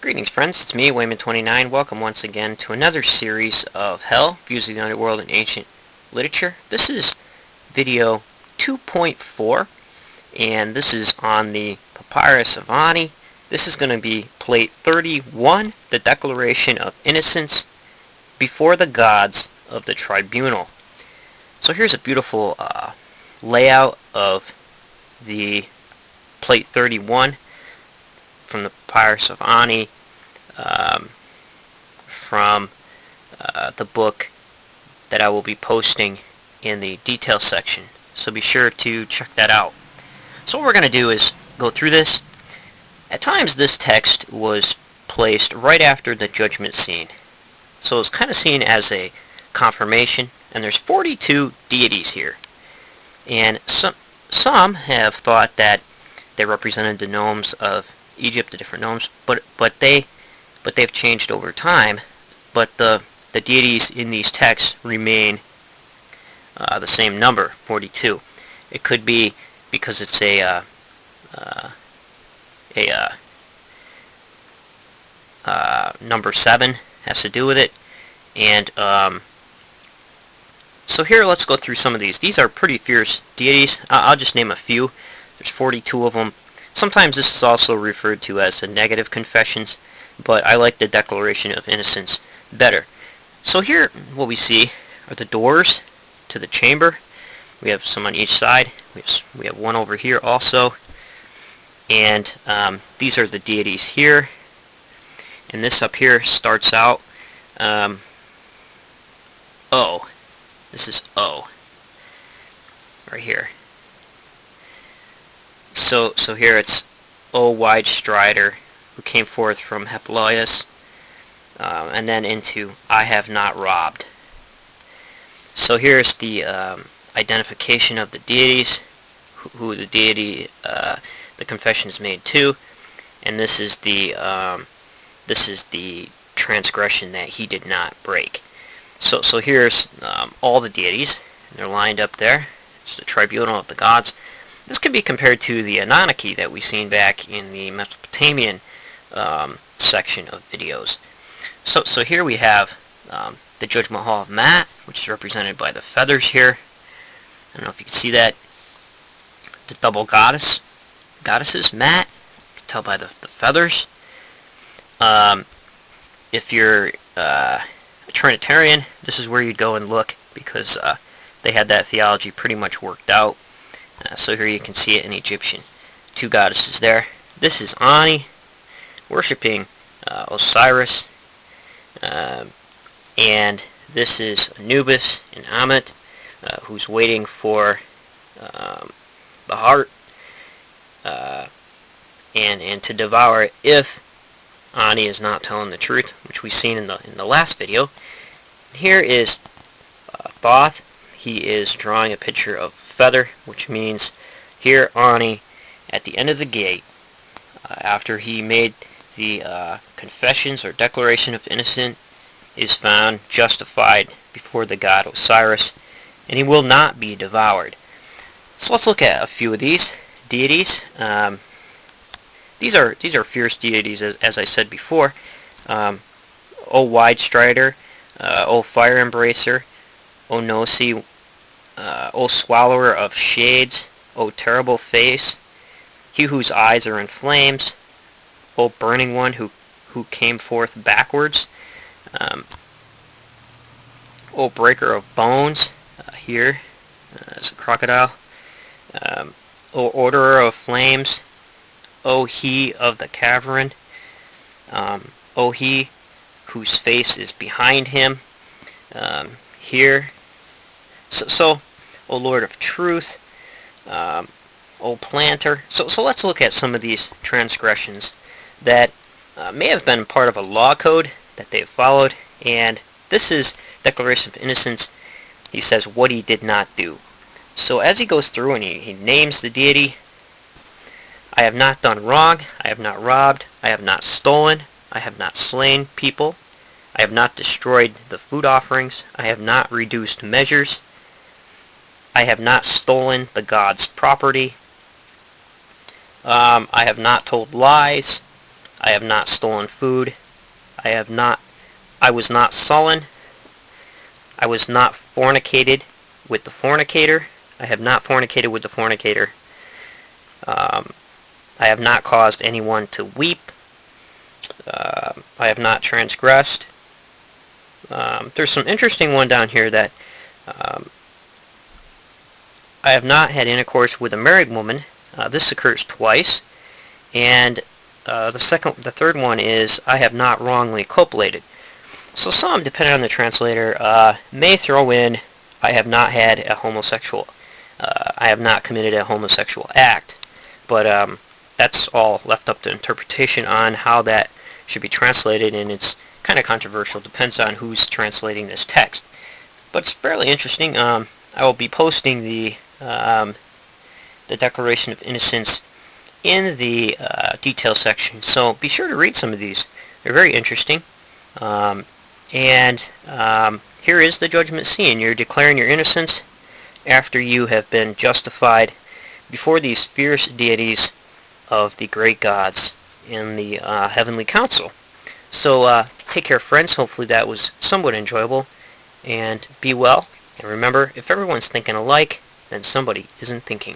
Greetings, friends. It's me, Wayman29. Welcome once again to another series of Hell, Views of the Underworld in Ancient Literature. This is video 2.4, and this is on the Papyrus of Ani. This is going to be plate 31, the Declaration of Innocence before the Gods of the Tribunal. So here's a beautiful layout of the plate 31 from the Papyrus of Ani, from the book that I will be posting in the detail section. So be sure to check that out. So what we're going to do is go through this. At times this text was placed right after the judgment scene. So it's kind of seen as a confirmation. And there's 42 deities here. And some have thought that they represented the gnomes of Egypt, the different gnomes, but they've changed over time. But the deities in these texts remain the same number, 42. It could be because it's a number 7 has to do with it. And so here, let's go through some of these. These are pretty fierce deities. I'll just name a few. There's 42 of them. Sometimes this is also referred to as the negative confessions, but I like the Declaration of Innocence better. So here, what we see are the doors to the chamber. We have some on each side. We have one over here also. And these are the deities here. And this up here starts out O. This is O. Right here. So here it's O wide strider, who came forth from Heploius, and then into I have not robbed. So here's the identification of the deities, who the deity the confession is made to, and this is the transgression that he did not break. So here's all the deities, and they're lined up there. It's the tribunal of the gods. This can be compared to the Anunnaki that we've seen back in the Mesopotamian section of videos. So here we have the Judgment Hall of Maat, which is represented by the feathers here. I don't know if you can see that. The double goddesses, Maat. You can tell by the feathers. If you're a Trinitarian, this is where you'd go and look, because they had that theology pretty much worked out. So here you can see it in Egyptian. 2 goddesses there. This is Ani, worshipping Osiris. And this is Anubis and Ammit, who's waiting for the heart and to devour it if Ani is not telling the truth, which we've seen in the last video. Here is Thoth. He is drawing a picture of feather, which means here Ani, at the end of the gate, after he made the confessions or declaration of innocence, is found justified before the god Osiris, and he will not be devoured. So let's look at a few of these deities. These are fierce deities, as I said before. O wide strider, O fire embracer, O Nosi, O swallower of shades, O terrible face, he whose eyes are in flames, O burning one who came forth backwards, O breaker of bones, here is a crocodile, O orderer of flames, O he of the cavern, O he whose face is behind him, here. So, O Lord of Truth, O Planter. So let's look at some of these transgressions that may have been part of a law code that they have followed. And this is Declaration of Innocence. He says what he did not do. So as he goes through and he names the deity, I have not done wrong, I have not robbed, I have not stolen, I have not slain people, I have not destroyed the food offerings, I have not reduced measures, I have not stolen the god's property, I have not told lies, I have not stolen food. I was not sullen. I was not fornicated with the fornicator. I have not fornicated with the fornicator. I have not caused anyone to weep. I have not transgressed. There's some interesting one down here that I have not had intercourse with a married woman. This occurs twice. And the third one is I have not wrongly copulated. So some, depending on the translator, may throw in I have not had a homosexual, I have not committed a homosexual act. But that's all left up to interpretation on how that should be translated, and it's kind of controversial. Depends on who's translating this text. But it's fairly interesting. I will be posting the Declaration of Innocence in the detail section, so be sure to read some of these. They're very interesting. And here is the judgment scene. You're declaring your innocence after you have been justified before these fierce deities of the great gods in the heavenly council. So take care, friends. Hopefully that was somewhat enjoyable. And be well. And remember, if everyone's thinking alike, then somebody isn't thinking.